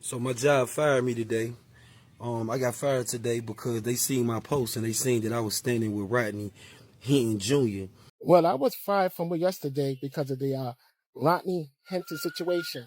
So my job fired me today. I got fired today because they seen my post and they seen that I was standing with Rodney Hinton Jr. Well, I was fired from work yesterday because of the Rodney Hinton situation.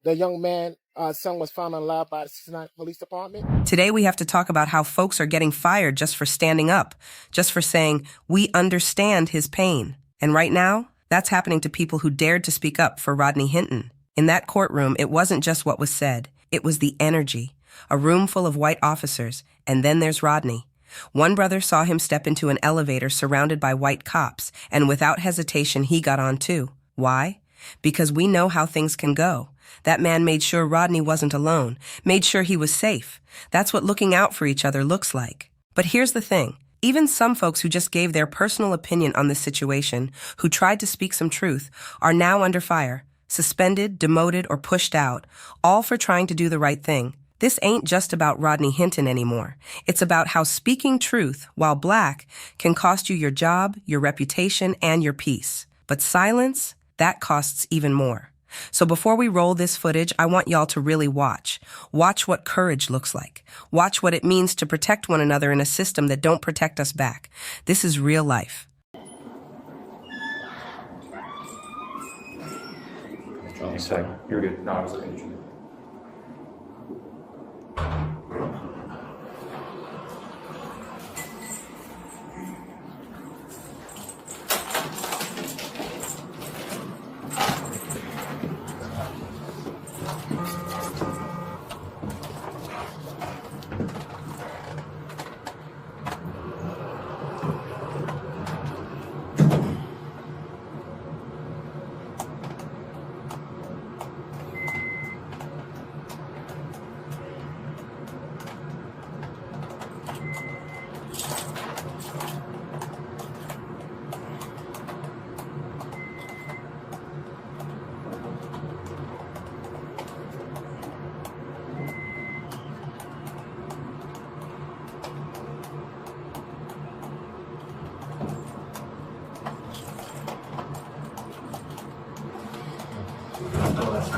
The young man, son was found alive by the Cincinnati Police Department. Today we have to talk about how folks are getting fired just for standing up, just for saying, we understand his pain. And right now, that's happening to people who dared to speak up for Rodney Hinton. In that courtroom, it wasn't just what was said. It was the energy. A room full of white officers, and then there's Rodney. One brother saw him step into an elevator surrounded by white cops, and without hesitation, he got on too. Why? Because we know how things can go. That man made sure Rodney wasn't alone, made sure he was safe. That's what looking out for each other looks like. But here's the thing. Even some folks who just gave their personal opinion on this situation, who tried to speak some truth, are now under fire, suspended, demoted, or pushed out, all for trying to do the right thing. This ain't just about Rodney Hinton anymore. It's about how speaking truth, while black, can cost you your job, your reputation, and your peace. But silence, that costs even more. So before we roll this footage, I want y'all to really watch. Watch what courage looks like. Watch what it means to protect one another in a system that don't protect us back. This is real life. One second. You're good. No, I was looking at you.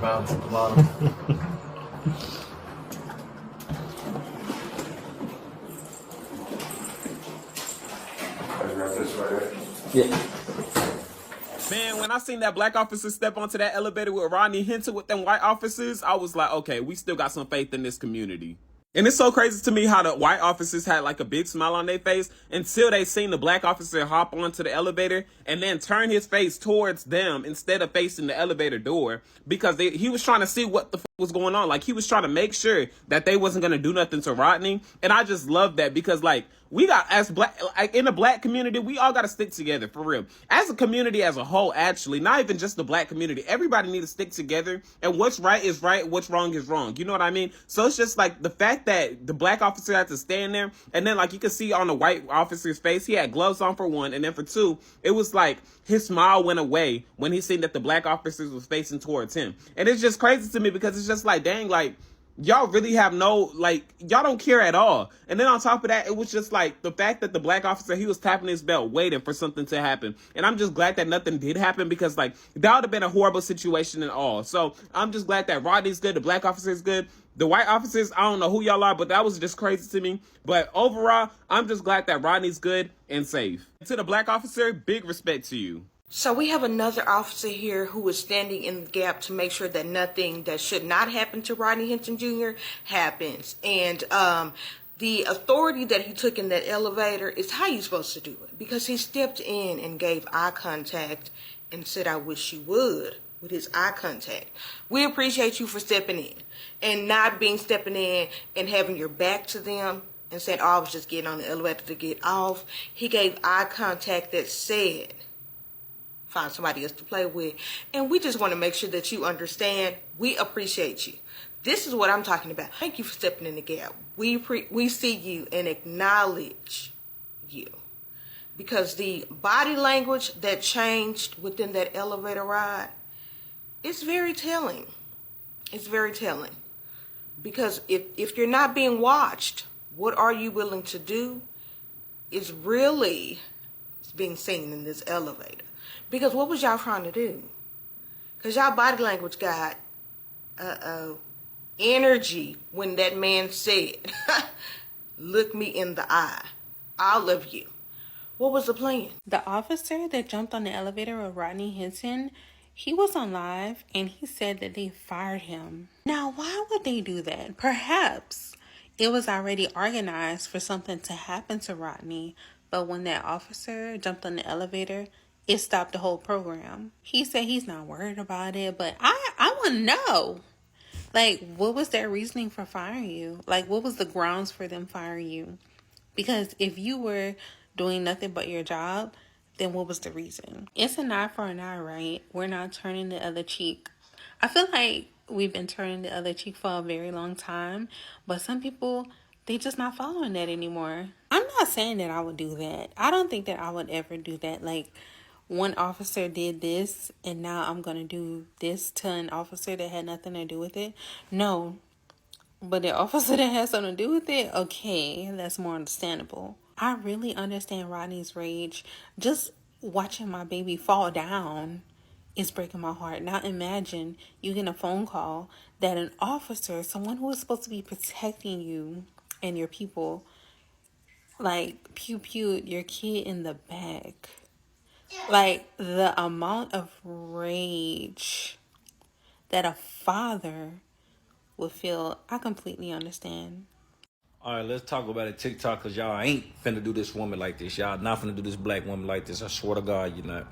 Bounce at the bottom. Yeah. Man, when I seen that black officer step onto that elevator with Rodney Hinton with them white officers, I was like, okay, we still got some faith in this community. And it's so crazy to me how the white officers had like a big smile on their face until they seen the black officer hop onto the elevator and then turn his face towards them instead of facing the elevator door because he was trying to see what the was going on. Like, he was trying to make sure that they wasn't going to do nothing to Rodney. And I just love that because, like, we got, as black, like, in the black community, we all got to stick together, for real. As a community as a whole, actually, not even just the black community, everybody need to stick together, and what's right is right, what's wrong is wrong. You know what I mean? So it's just, like, the fact that the black officer had to stand there, and then, like, you could see on the white officer's face, he had gloves on for one, and then for two, it was like, his smile went away when he seen that the black officers was facing towards him. And it's just crazy to me because it's just like, dang, like, y'all really have no, like, y'all don't care at all. And then on top of that, it was just like the fact that the black officer, he was tapping his belt, waiting for something to happen. And I'm just glad that nothing did happen because, like, that would have been a horrible situation and all. So I'm just glad that Rodney's good, the black officer is good. The white officers, I don't know who y'all are, but that was just crazy to me. But overall, I'm just glad that Rodney's good and safe. To the black officer, big respect to you. So we have another officer here who is standing in the gap to make sure that nothing that should not happen to Rodney Hinton Jr. happens. And the authority that he took in that elevator is how you're supposed to do it. Because he stepped in and gave eye contact and said, "I wish you would," with his eye contact. We appreciate you for stepping in and not stepping in and having your back to them and saying, "Oh, I was just getting on the elevator to get off." He gave eye contact that said, find somebody else to play with. And we just want to make sure that you understand, we appreciate you. This is what I'm talking about. Thank you for stepping in the gap. We see you and acknowledge you. Because the body language that changed within that elevator ride, it's very telling. It's very telling. Because if you're not being watched, what are you willing to do is really being seen in this elevator. Because what was y'all trying to do? Because y'all body language got, energy when that man said, look me in the eye. All of you. What was the plan? The officer that jumped on the elevator with Rodney Hinton, he was on live and he said that they fired him. Now, why would they do that? Perhaps it was already organized for something to happen to Rodney, but when that officer jumped on the elevator, it stopped the whole program. He said he's not worried about it, but I want to know. Like, what was their reasoning for firing you? Like, what was the grounds for them firing you? Because if you were doing nothing but your job, then what was the reason? It's an eye for an eye, right? We're not turning the other cheek. I feel like we've been turning the other cheek for a very long time, but some people, they just not following that anymore. I'm not saying that I would do that. I don't think that I would ever do that. Like, one officer did this, and now I'm going to do this to an officer that had nothing to do with it. No. But the officer that has something to do with it, okay, that's more understandable. I really understand Rodney's rage. Just watching my baby fall down is breaking my heart. Now imagine you get a phone call that an officer, someone who is supposed to be protecting you and your people, like pew your kid in the back. Like, the amount of rage that a father would feel, I completely understand. All right, let's talk about it TikTok, because y'all ain't finna do this woman like this. Y'all not finna do this black woman like this. I swear to God, you're not.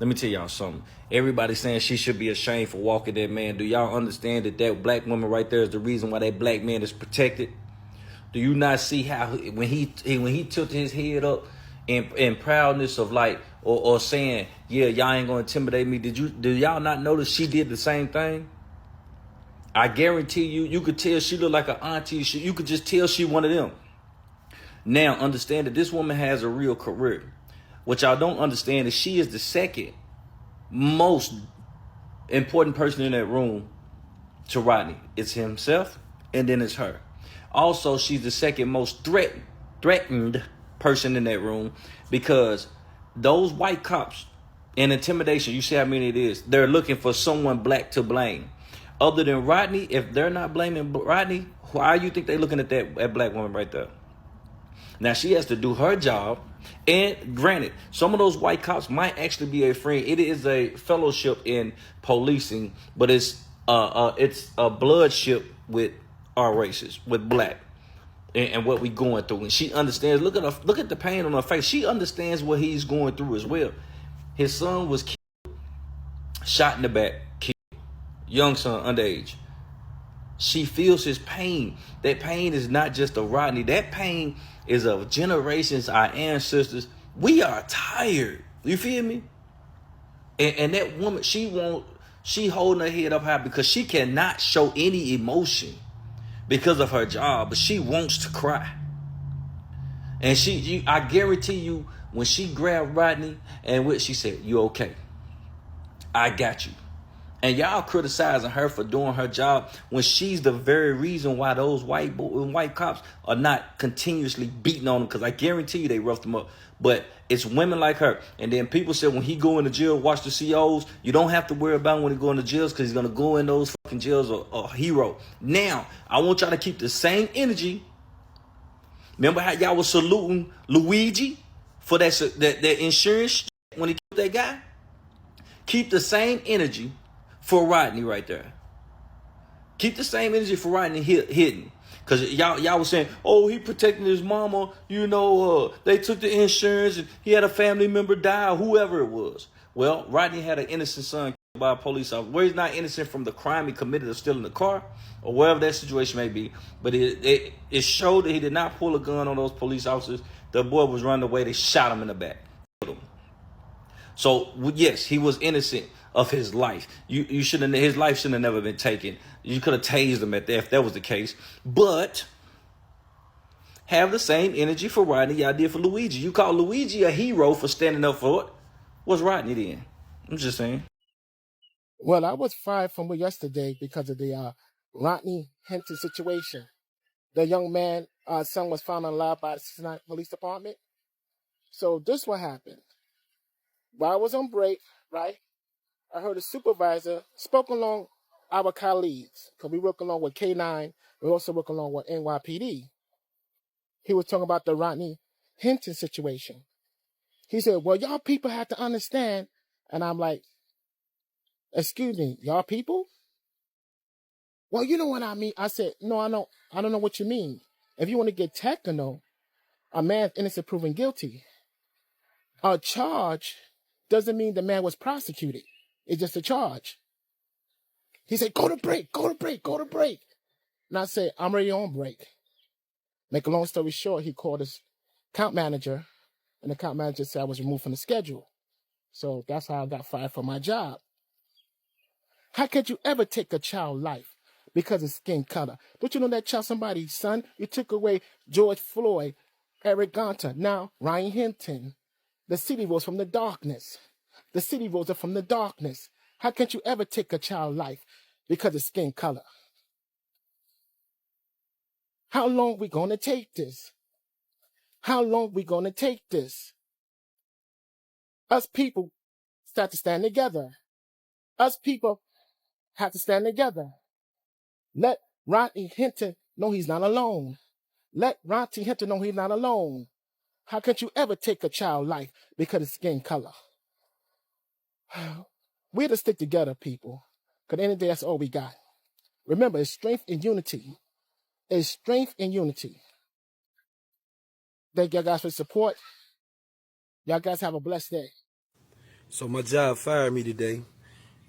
Let me tell y'all something. Everybody saying she should be ashamed for walking that man. Do y'all understand that that black woman right there is the reason why that black man is protected? Do you not see how when he tilted his head up in proudness of like or saying, yeah, y'all ain't gonna intimidate me? Do y'all not notice she did the same thing? I guarantee you could tell she looked like an auntie. You could just tell she one of them. Now, understand that this woman has a real career. What y'all don't understand is she is the second most important person in that room to Rodney. It's himself, and then it's her. Also, she's the second most threatened person in that room, because those white cops and intimidation, you see how many it is, they're looking for someone black to blame. Other than Rodney, if they're not blaming Rodney, why do you think they're looking at that black woman right there? Now, she has to do her job. And granted, some of those white cops might actually be a friend. It is a fellowship in policing, but it's a bloodship with our races, with black, and what we going through. And she understands. Look at the pain on her face. She understands what he's going through as well. His son was killed, shot in the back, killed. Young son, underage. She feels his pain. That pain is not just of Rodney. That pain is of generations, our ancestors. We are tired. You feel me? And that woman, she holding her head up high because she cannot show any emotion because of her job, but she wants to cry. And I guarantee you, when she grabbed Rodney and what she said, "You okay? I got you." And y'all criticizing her for doing her job when she's the very reason why those white cops are not continuously beating on them, because I guarantee you they roughed them up. But it's women like her. And then people said when he go into jail, watch the COs. You don't have to worry about when he go into jails, because he's going to go in those fucking jails a hero. Now, I want y'all to keep the same energy. Remember how y'all was saluting Luigi for that insurance when he killed that guy? Keep the same energy for Rodney right there. Keep the same energy for Rodney hidden. Because y'all was saying, oh, he protecting his mama. They took the insurance and he had a family member die, or whoever it was. Well, Rodney had an innocent son killed by a police officer. Where he's not innocent from the crime he committed of stealing the car, or wherever that situation may be. But it showed that he did not pull a gun on those police officers. The boy was running away. They shot him in the back. So, yes, he was innocent of his life. His life shouldn't have never been taken. You could have tased him if that was the case. But have the same energy for Rodney y'all did for Luigi. You call Luigi a hero for standing up for it. What's Rodney then? I'm just saying. Well, I was fired from work yesterday because of the Rodney Hinton situation. The young man, son was found alive by the Cincinnati Police Department. So this what happened. While I was on break, right, I heard a supervisor spoke along our colleagues, because we work along with K9, we also work along with NYPD. He was talking about the Rodney Hinton situation. He said, well, y'all people have to understand. And I'm like, excuse me, y'all people? Well, you know what I mean. I said, no, I don't know what you mean. If you want to get technical, a man's innocent proven guilty. A charge doesn't mean the man was prosecuted. It's just a charge. He said, go to break, go to break, go to break. And I said, I'm already on break. Make a long story short, he called his account manager, and the account manager said I was removed from the schedule. So that's how I got fired from my job. How could you ever take a child's life because of skin color? Don't you know that child somebody's son? You took away George Floyd, Eric Garner, now Ryan Hinton. The city rose from the darkness. The city rose up from the darkness. How can't you ever take a child's life because of skin color? How long we gonna take this? How long we gonna take this? Us people start to stand together. Us people have to stand together. Let Rodney Hinton know he's not alone. Let Rodney Hinton know he's not alone. How can you ever take a child's life because of skin color? We have to stick together, people. Because at the end of the day, that's all we got. Remember, it's strength in unity. It's strength in unity. Thank y'all guys for the support. Y'all guys have a blessed day. So my job fired me today.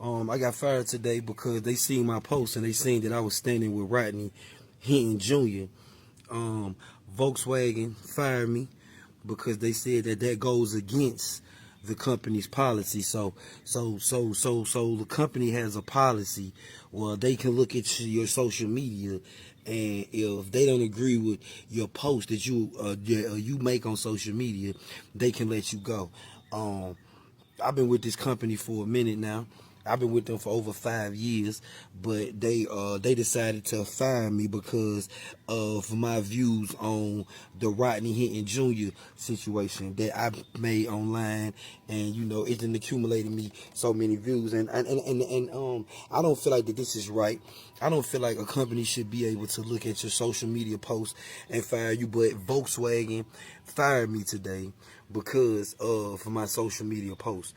I got fired today because they seen my post and they seen that I was standing with Rodney Hinton Jr. Volkswagen fired me because they said that goes against the company's policy. So the company has a policy where they can look at your social media, and if they don't agree with your post that you make on social media, they can let you go. I've been with this company for a minute now. I've been with them for over 5 years, but they decided to fire me because of my views on the Rodney Hinton Jr. situation that I made online, and it's been accumulating me so many views, and I don't feel like that this is right. I don't feel like a company should be able to look at your social media posts and fire you, but Volkswagen fired me today because of my social media posts.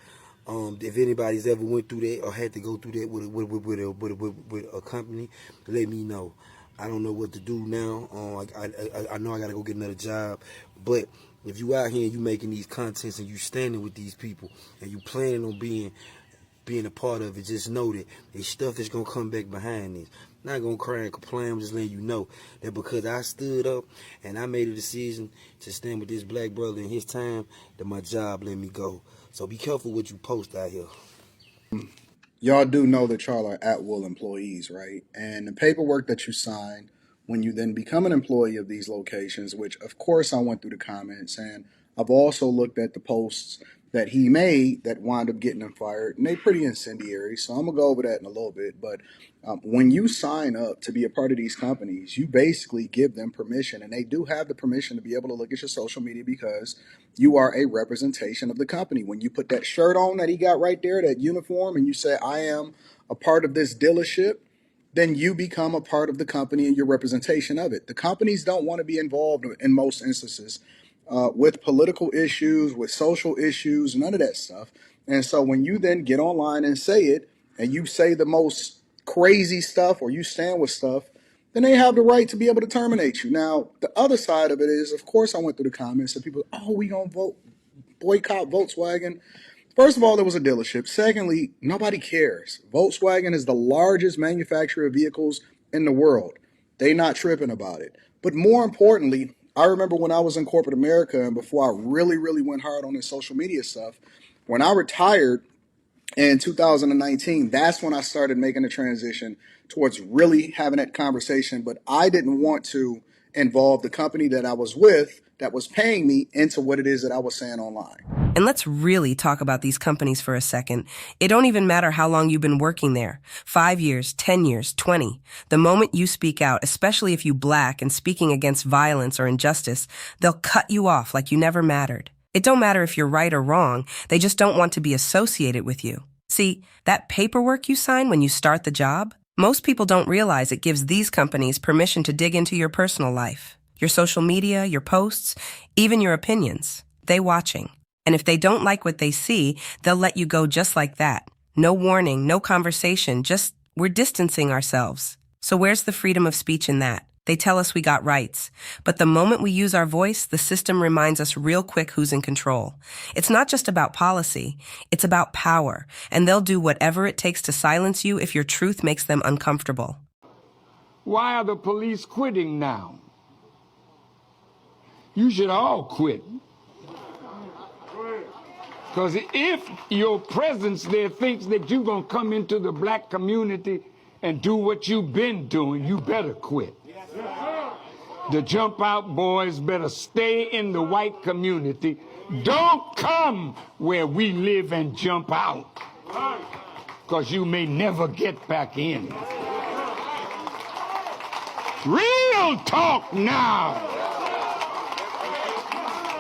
If anybody's ever went through that or had to go through that with a company, let me know. I don't know what to do now. I know I gotta go get another job. But if you out here and you making these contents and you standing with these people and you planning on being a part of it, just know that there's stuff that's gonna come back behind this. I'm not gonna cry and complain. I'm just letting you know that because I stood up and I made a decision to stand with this black brother in his time, that my job let me go. So be careful what you post out here. Y'all do know that y'all are at-will employees, right? And the paperwork that you sign when you then become an employee of these locations, which of course I went through the comments, and I've also looked at the posts that he made that wound up getting him fired, and they pretty incendiary, so I'm going to go over that in a little bit. But when you sign up to be a part of these companies, you basically give them permission, and they do have the permission to be able to look at your social media because you are a representation of the company. When you put that shirt on that he got right there, that uniform, and you say, I am a part of this dealership, then you become a part of the company and your representation of it. The companies don't want to be involved in most instances with political issues, with social issues, none of that stuff. And so when you then get online and say it, and you say the most crazy stuff or you stand with stuff, then they have the right to be able to terminate you. Now, the other side of it is, of course, I went through the comments and people, we gonna boycott Volkswagen. First of all, it was a dealership. Secondly, nobody cares. Volkswagen is the largest manufacturer of vehicles in the world. They not tripping about it. But more importantly, I remember when I was in corporate America and before I really went hard on this social media stuff, when I retired in 2019, that's when I started making the transition towards really having that conversation. But I didn't want to involve the company that I was with that was paying me into what it is that I was saying online. And let's really talk about these companies for a second. It don't even matter how long you've been working there. 5 years, 10 years, 20. The moment you speak out, especially if you black and speaking against violence or injustice, they'll cut you off like you never mattered. It don't matter if you're right or wrong. They just don't want to be associated with you. See, that paperwork you sign when you start the job, Most people don't realize it gives these companies permission to dig into your personal life, your social media, your posts, even your opinions. They watching. And if they don't like what they see, they'll let you go just like that. No warning, no conversation, just we're distancing ourselves. So where's the freedom of speech in that? They tell us we got rights. But the moment we use our voice, the system reminds us real quick who's in control. It's not just about policy. It's about power. And they'll do whatever it takes to silence you if your truth makes them uncomfortable. Why are the police quitting now? You should all quit. Because if your presence there thinks that you're going to come into the black community and do what you've been doing, you better quit. The jump out boys better stay in the white community. Don't come where we live and jump out, because you may never get back in. Real talk now.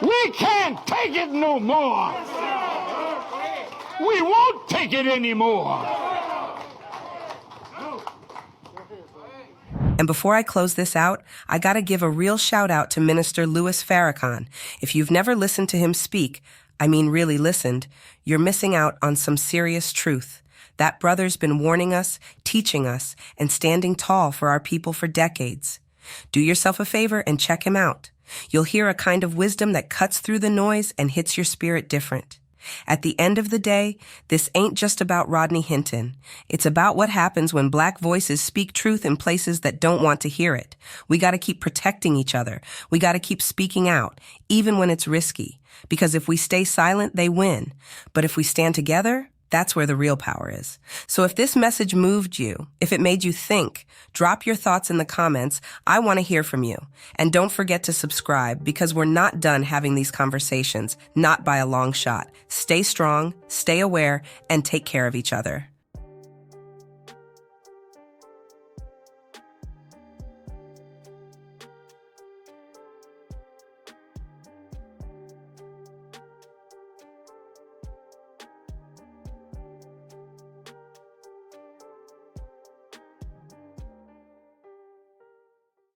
We can't take it no more. We won't take it anymore. And before I close this out, I gotta give a real shout out to Minister Louis Farrakhan. If you've never listened to him speak, I mean really listened, you're missing out on some serious truth. That brother's been warning us, teaching us, and standing tall for our people for decades. Do yourself a favor and check him out. You'll hear a kind of wisdom that cuts through the noise and hits your spirit different. At the end of the day, this ain't just about Rodney Hinton. It's about what happens when black voices speak truth in places that don't want to hear it. We gotta keep protecting each other. We gotta keep speaking out, even when it's risky. Because if we stay silent, they win. But if we stand together, that's where the real power is. So if this message moved you, if it made you think, drop your thoughts in the comments. I want to hear from you. And don't forget to subscribe, because we're not done having these conversations, not by a long shot. Stay strong, stay aware, and take care of each other.